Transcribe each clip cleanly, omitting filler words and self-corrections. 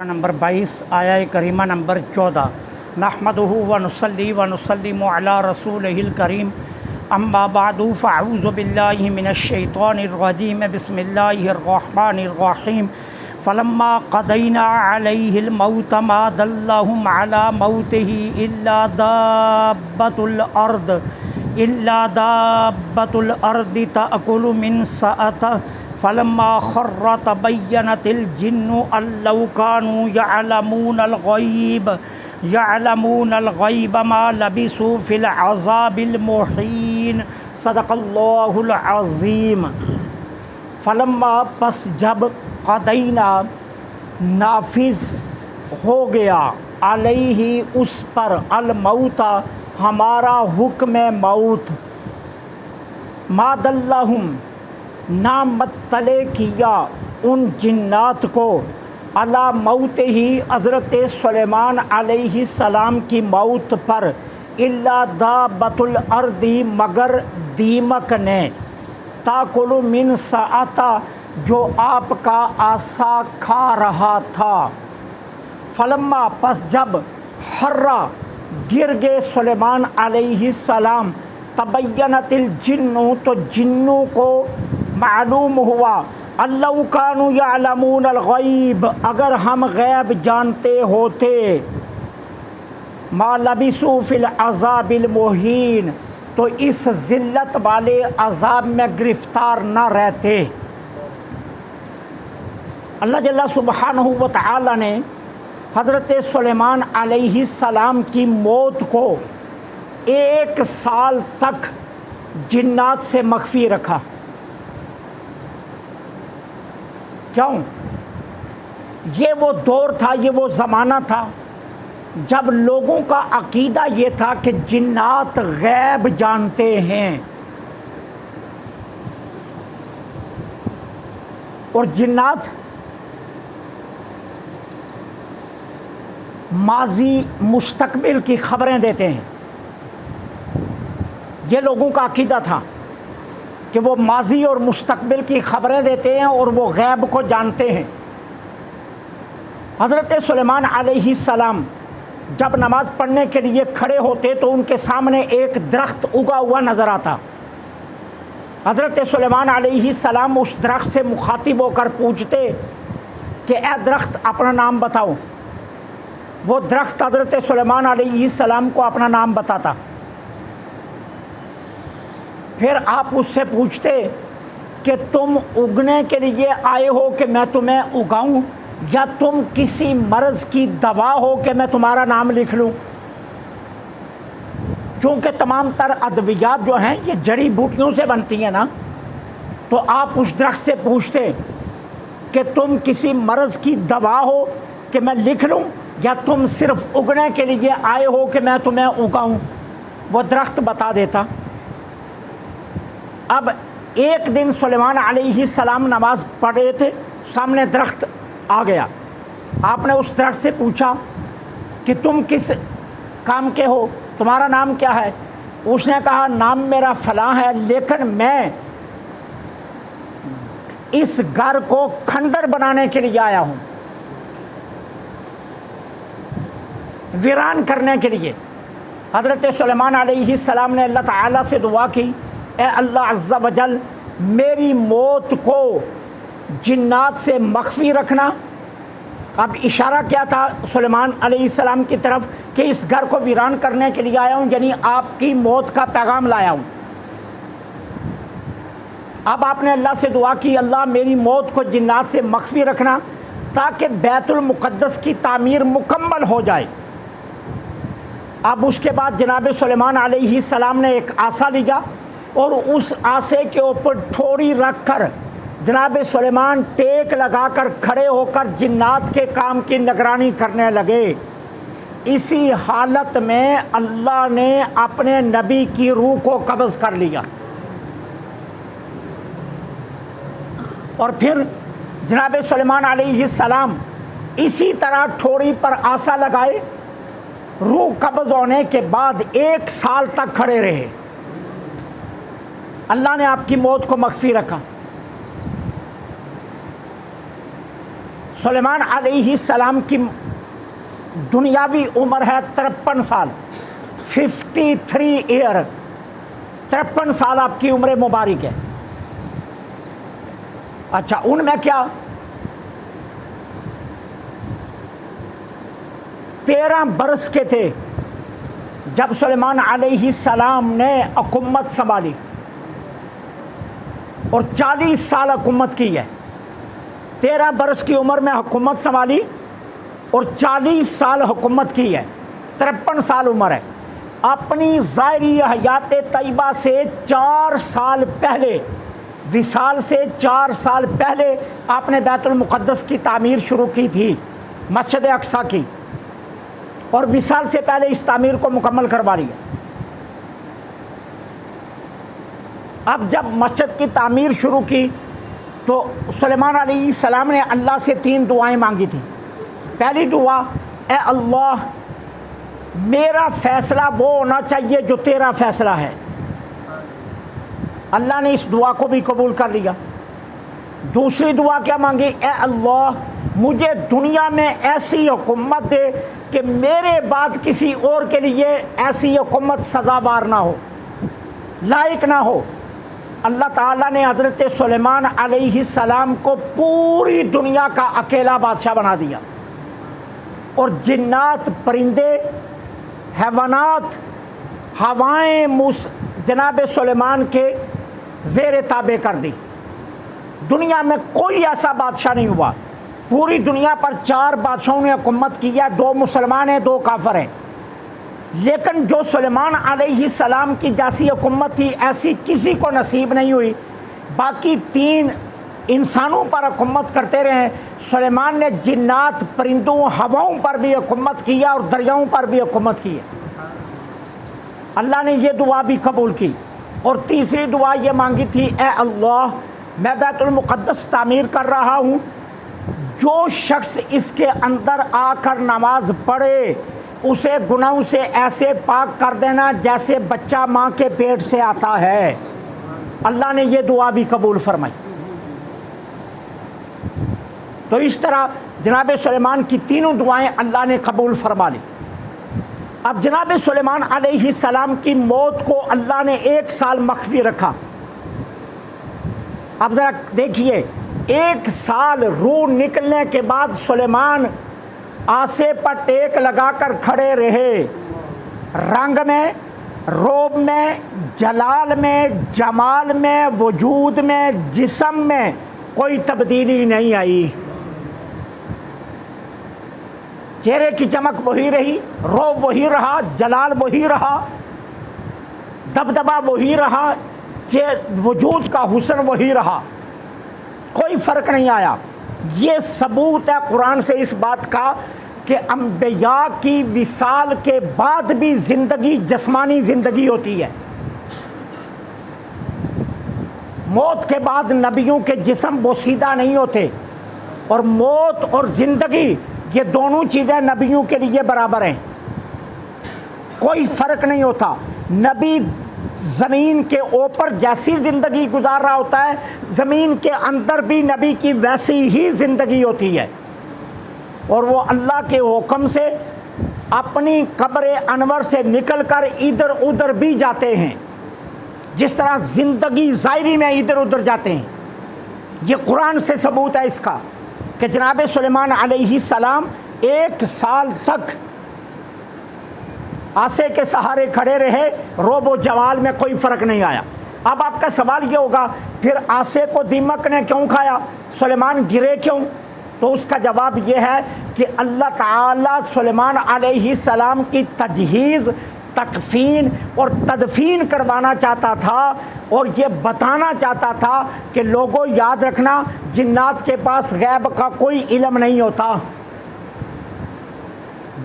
Number 22 آیہ کریمہ number 14 نحمدہ ونصلی ونسلم علی رسولہ الکریم اما بعد فاعوذ باللہ من الشیطان الرجیم بسم اللہ الرحمن الرحیم فلما قضینا علیہ الموت ما دلہم علی موتہ الا دابۃ الارض تأکل من سأتہ فلما خر تبینت الجن ان لو كانوا يعلمون الغیب ما لبثوا فی العذاب المہین صدق اللہ العظیم۔ فلما پس جب قضینا نافذ ہو گیا علیہ اس پر الموت ہمارا حکم موت ما دلہم نہ مطلع کیا ان جنات کو علی موت ہی حضرت سلیمان علیہ السلام کی موت پر الا دابۃ الارض مگر دیمک نے تاکل من سأتہ جو آپ کا عصا کھا رہا تھا۔ فلما پس جب حرّا گر گئے سلیمان علیہ السلام تبینت الجن تو جنوں کو معلوم ہوا اللو کانوا یعلمون الغیب اگر ہم غیب جانتے ہوتے ما لبثوا فی العذاب المہین تو اس ذلت والے عذاب میں گرفتار نہ رہتے۔ اللہ جل سبحانہ و تعالی نے حضرت سلیمان علیہ السلام کی موت کو 1 سال تک جنات سے مخفی رکھا۔ کیوں؟ یہ وہ دور تھا، یہ وہ زمانہ تھا جب لوگوں کا عقیدہ یہ تھا کہ جنات غیب جانتے ہیں، اور جنات ماضی مستقبل کی خبریں دیتے ہیں۔ یہ لوگوں کا عقیدہ تھا کہ وہ ماضی اور مستقبل کی خبریں دیتے ہیں اور وہ غیب کو جانتے ہیں۔ حضرت سلیمان علیہ السلام جب نماز پڑھنے کے لیے کھڑے ہوتے تو ان کے سامنے ایک درخت اگا ہوا نظر آتا۔ حضرت سلیمان علیہ السلام اس درخت سے مخاطب ہو کر پوچھتے کہ اے درخت اپنا نام بتاؤ۔ وہ درخت حضرت سلیمان علیہ السلام کو اپنا نام بتاتا۔ پھر آپ اس سے پوچھتے کہ تم اگنے کے لیے آئے ہو کہ میں تمہیں اگاؤں، یا تم کسی مرض کی دوا ہو کہ میں تمہارا نام لکھ لوں؟ چونکہ تمام تر ادویات جو ہیں یہ جڑی بوٹیوں سے بنتی ہیں نا، تو آپ اس درخت سے پوچھتے کہ تم کسی مرض کی دوا ہو کہ میں لکھ لوں، یا تم صرف اگنے کے لیے آئے ہو کہ میں تمہیں اگاؤں؟ وہ درخت بتا دیتا۔ اب ایک دن سلیمان علیہ السلام نماز پڑھ رہے تھے، سامنے درخت آ گیا۔ آپ نے اس درخت سے پوچھا کہ تم کس کام کے ہو، تمہارا نام کیا ہے؟ اس نے کہا نام میرا فلاں ہے، لیکن میں اس گھر کو کھنڈر بنانے کے لیے آیا ہوں، ویران کرنے کے لیے۔ حضرت سلیمان علیہ السلام نے اللہ تعالیٰ سے دعا کی، اے اللہ عز و جل میری موت کو جنات سے مخفی رکھنا۔ اب اشارہ کیا تھا سلیمان علیہ السلام کی طرف کہ اس گھر کو ویران کرنے کے لیے آیا ہوں، یعنی آپ کی موت کا پیغام لایا ہوں۔ اب آپ نے اللہ سے دعا کی اللہ میری موت کو جنات سے مخفی رکھنا تاکہ بیت المقدس کی تعمیر مکمل ہو جائے۔ اب اس کے بعد جناب سلیمان علیہ السلام نے ایک عصا لیا اور اس عصے کے اوپر ٹھوری رکھ کر جناب سلیمان ٹیک لگا کر کھڑے ہو کر جنات کے کام کی نگرانی کرنے لگے۔ اسی حالت میں اللہ نے اپنے نبی کی روح کو قبض کر لیا، اور پھر جناب سلیمان علیہ السلام اسی طرح ٹھوری پر عصا لگائے، روح قبض ہونے کے بعد 1 سال تک کھڑے رہے۔ اللہ نے آپ کی موت کو مخفی رکھا۔ سلیمان علیہ السلام کی دنیاوی عمر ہے 53 سال، 53 ایئر، 53 سال آپ کی عمر مبارک ہے۔ اچھا، ان میں کیا 13 برس کے تھے جب سلیمان علیہ السلام نے حکومت سنبھالی، اور 40 سال حکومت کی ہے۔ 13 برس کی عمر میں حکومت سنبھالی اور 40 سال حکومت کی ہے، 53 سال عمر ہے۔ اپنی ظاہری حیات طیبہ سے 4 سال پہلے، وصال سے 4 سال پہلے آپ نے بیت المقدس کی تعمیر شروع کی تھی، مسجد اقصیٰ کی، اور وصال سے پہلے اس تعمیر کو مکمل کروا لیا۔ اب جب مسجد کی تعمیر شروع کی تو سلیمان علیہ السلام نے اللہ سے 3 دعائیں مانگی تھیں۔ پہلی دعا، اے اللہ میرا فیصلہ وہ ہونا چاہیے جو تیرا فیصلہ ہے۔ اللہ نے اس دعا کو بھی قبول کر لیا۔ دوسری دعا کیا مانگی؟ اے اللہ مجھے دنیا میں ایسی حکومت دے کہ میرے بعد کسی اور کے لیے ایسی حکومت سزاوار نہ ہو، لائق نہ ہو۔ اللہ تعالیٰ نے حضرت سلیمان علیہ السلام کو پوری دنیا کا اکیلا بادشاہ بنا دیا، اور جنات، پرندے، حیوانات، ہوائیں جناب سلیمان کے زیر تابع کر دی۔ دنیا میں کوئی ایسا بادشاہ نہیں ہوا۔ پوری دنیا پر 4 بادشاہوں نے حکومت کی ہے، 2 مسلمان ہیں، 2 کافر ہیں، لیکن جو سلیمان علیہ السلام کی جیسی حکومت تھی ایسی کسی کو نصیب نہیں ہوئی۔ باقی 3 انسانوں پر حکومت کرتے رہے، سلیمان نے جنات، پرندوں، ہواؤں پر بھی حکومت کی ہے اور دریاؤں پر بھی حکومت کی ہے۔ اللہ نے یہ دعا بھی قبول کی۔ اور تیسری دعا یہ مانگی تھی، اے اللہ میں بیت المقدس تعمیر کر رہا ہوں، جو شخص اس کے اندر آ کر نماز پڑھے اسے گناہوں سے ایسے پاک کر دینا جیسے بچہ ماں کے پیٹ سے آتا ہے۔ اللہ نے یہ دعا بھی قبول فرمائی۔ تو اس طرح جناب سلیمان کی تینوں دعائیں اللہ نے قبول فرما لی۔ اب جناب سلیمان علیہ السلام کی موت کو اللہ نے 1 سال مخفی رکھا۔ اب ذرا دیکھیے، 1 سال روح نکلنے کے بعد سلیمان آسے پر ٹیک لگا کر کھڑے رہے۔ رنگ میں، روب میں، جلال میں، جمال میں، وجود میں، جسم میں کوئی تبدیلی نہیں آئی۔ چہرے کی چمک وہی رہی، روب وہی رہا، جلال وہی رہا، دبدبا وہی رہا، وجود کا حسن وہی رہا، کوئی فرق نہیں آیا۔ یہ ثبوت ہے قرآن سے اس بات کا کہ انبیاء کی وصال کے بعد بھی زندگی جسمانی زندگی ہوتی ہے۔ موت کے بعد نبیوں کے جسم بوسیدہ نہیں ہوتے، اور موت اور زندگی یہ دونوں چیزیں نبیوں کے لیے برابر ہیں، کوئی فرق نہیں ہوتا۔ نبی زمین کے اوپر جیسی زندگی گزار رہا ہوتا ہے، زمین کے اندر بھی نبی کی ویسی ہی زندگی ہوتی ہے، اور وہ اللہ کے حکم سے اپنی قبر انور سے نکل کر ادھر ادھر بھی جاتے ہیں، جس طرح زندگی ظاہری میں ادھر ادھر جاتے ہیں۔ یہ قرآن سے ثبوت ہے اس کا کہ جناب سلیمان علیہ السلام 1 سال تک آسے کے سہارے کھڑے رہے، روب و جمال میں کوئی فرق نہیں آیا۔ اب آپ کا سوال یہ ہوگا، پھر آسے کو دیمک نے کیوں کھایا، سلیمان گرے کیوں؟ تو اس کا جواب یہ ہے کہ اللہ تعالیٰ سلیمان علیہ السلام کی تجہیز، تکفین اور تدفین کروانا چاہتا تھا، اور یہ بتانا چاہتا تھا کہ لوگوں یاد رکھنا جنات کے پاس غیب کا کوئی علم نہیں ہوتا،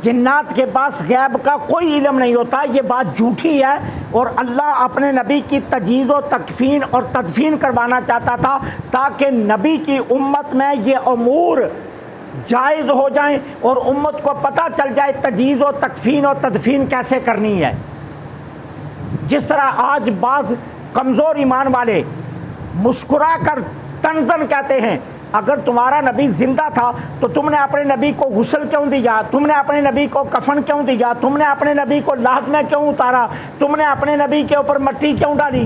جنات کے پاس غیب کا کوئی علم نہیں ہوتا، یہ بات جھوٹی ہے۔ اور اللہ اپنے نبی کی تجہیز و تکفین اور تدفین کروانا چاہتا تھا تاکہ نبی کی امت میں یہ امور جائز ہو جائیں اور امت کو پتہ چل جائے تجہیز و تکفین اور تدفین کیسے کرنی ہے۔ جس طرح آج بعض کمزور ایمان والے مسکرا کر طنزاً کہتے ہیں اگر تمہارا نبی زندہ تھا تو تم نے اپنے نبی کو غسل کیوں دیا؟ تم نے اپنے نبی کو کفن کیوں دیا؟ تم نے اپنے نبی کو لحد میں کیوں اتارا؟ تم نے اپنے نبی کے اوپر مٹی کیوں ڈالی؟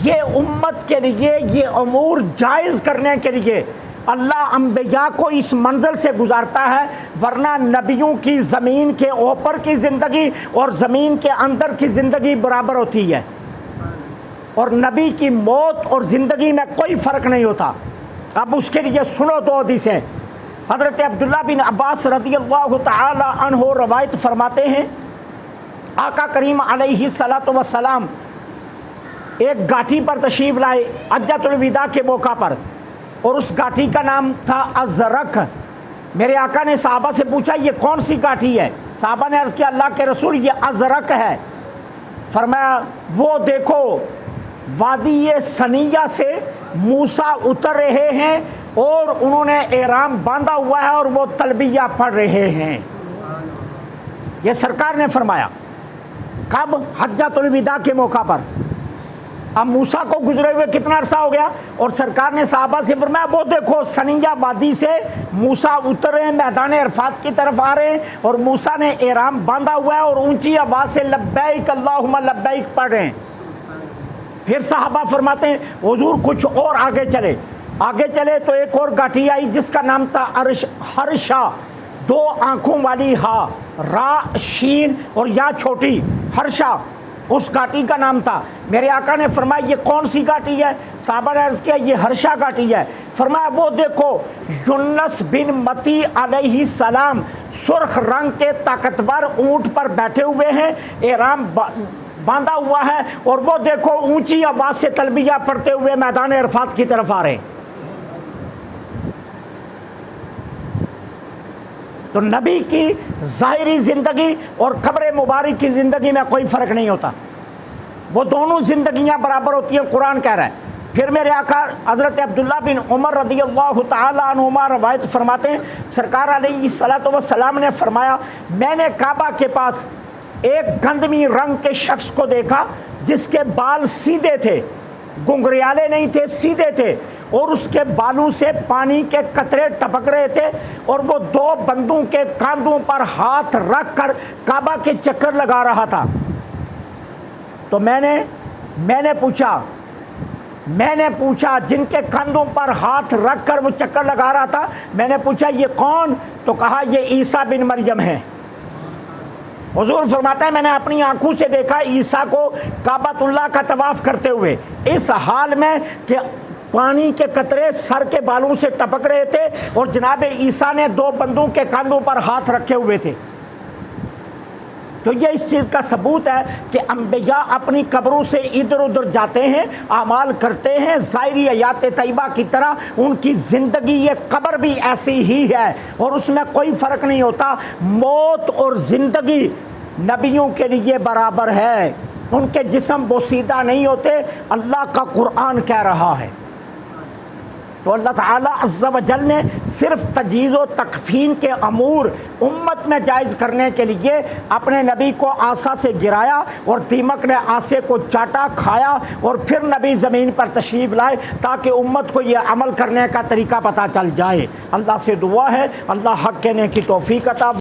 یہ امت کے لیے یہ امور جائز کرنے کے لیے اللہ انبیاء کو اس منزل سے گزارتا ہے، ورنہ نبیوں کی زمین کے اوپر کی زندگی اور زمین کے اندر کی زندگی برابر ہوتی ہے، اور نبی کی موت اور زندگی میں کوئی فرق نہیں ہوتا۔ اب اس کے لیے سنو دو حدیثیں۔ حضرت عبداللہ بن عباس رضی اللہ تعالی عنہ روایت فرماتے ہیں، آقا کریم علیہ الصلاۃ والسلام ایک گاٹھی پر تشریف لائے حجۃ الوداع کے موقع پر، اور اس گاٹھی کا نام تھا ازرق۔ میرے آقا نے صحابہ سے پوچھا یہ کون سی گاٹھی ہے؟ صحابہ نے عرض کیا اللہ کے رسول یہ ازرق ہے۔ فرمایا وہ دیکھو وادی سنیہ سے موسیٰ اتر رہے ہیں اور انہوں نے احرام باندھا ہوا ہے اور وہ تلبیہ پڑھ رہے ہیں۔ یہ سرکار نے فرمایا کب؟ حجۃ الوداع کے موقع پر۔ اب موسیٰ کو گزرے ہوئے کتنا عرصہ ہو گیا، اور سرکار نے صحابہ سے فرمایا وہ دیکھو سنیہ وادی سے موسیٰ اتر رہے ہیں، میدان عرفات کی طرف آ رہے ہیں، اور موسیٰ نے احرام باندھا ہوا ہے اور اونچی آواز سے لبیک اللہم لبیک پڑھ رہے ہیں۔ پھر صحابہ فرماتے ہیں حضور کچھ اور آگے چلے تو ایک اور گاٹھی آئی جس کا نام تھا ہرشا، دو آنکھوں والی ہا، را شین اور یا چھوٹی، ہرشا اس گاٹھی کا نام تھا۔ میرے آقا نے فرمایا یہ کون سی گاٹھی ہے؟ صحابہ نے عرض کیا یہ ہرشا گاٹھی ہے۔ فرمایا وہ دیکھو یونس بن متی علیہ السلام سرخ رنگ کے طاقتور اونٹ پر بیٹھے ہوئے ہیں، احرام باندھا ہوا ہے، اور وہ دیکھو اونچی آواز سے تلبیہ پڑھتے ہوئے میدان عرفات کی طرف آ رہے ہیں۔ تو نبی کی ظاہری زندگی اور قبر مبارک کی زندگی میں کوئی فرق نہیں ہوتا، وہ دونوں زندگیاں برابر ہوتی ہیں، قرآن کہہ رہا ہے۔ پھر میرے آقا حضرت عبداللہ بن عمر رضی اللہ تعالی عنہما روایت فرماتے ہیں سرکار علیہ الصلاۃ والسلام نے فرمایا میں نے کعبہ کے پاس ایک گندمی رنگ کے شخص کو دیکھا جس کے بال سیدھے تھے، گنگریالے نہیں تھے، سیدھے تھے، اور اس کے بالوں سے پانی کے قطرے ٹپک رہے تھے، اور وہ دو بندوں کے کاندھوں پر ہاتھ رکھ کر کعبہ کے چکر لگا رہا تھا۔ تو میں نے پوچھا جن کے کندھوں پر ہاتھ رکھ کر وہ چکر لگا رہا تھا، میں نے پوچھا یہ کون؟ تو کہا یہ عیسیٰ بن مریم ہے۔ حضور فرماتا ہے میں نے اپنی آنکھوں سے دیکھا عیسیٰ کو کعبۃ اللہ کا طواف کرتے ہوئے اس حال میں کہ پانی کے قطرے سر کے بالوں سے ٹپک رہے تھے، اور جناب عیسیٰ نے دو بندوں کے کاندھوں پر ہاتھ رکھے ہوئے تھے۔ تو یہ اس چیز کا ثبوت ہے کہ انبیاء اپنی قبروں سے ادھر ادھر جاتے ہیں، اعمال کرتے ہیں، ظاہری حیات طیبہ کی طرح ان کی زندگی یہ قبر بھی ایسی ہی ہے، اور اس میں کوئی فرق نہیں ہوتا۔ موت اور زندگی نبیوں کے لیے برابر ہے، ان کے جسم بوسیدہ نہیں ہوتے، اللہ کا قرآن کہہ رہا ہے۔ تو اللہ تعالیٰ عز و جل نے صرف تجہیز و تکفین کے امور امت میں جائز کرنے کے لیے اپنے نبی کو آسا سے گرایا، اور دیمک نے آسے کو چاٹا، کھایا، اور پھر نبی زمین پر تشریف لائے تاکہ امت کو یہ عمل کرنے کا طریقہ پتہ چل جائے۔ اللہ سے دعا ہے اللہ حق کہنے کی توفیق عطا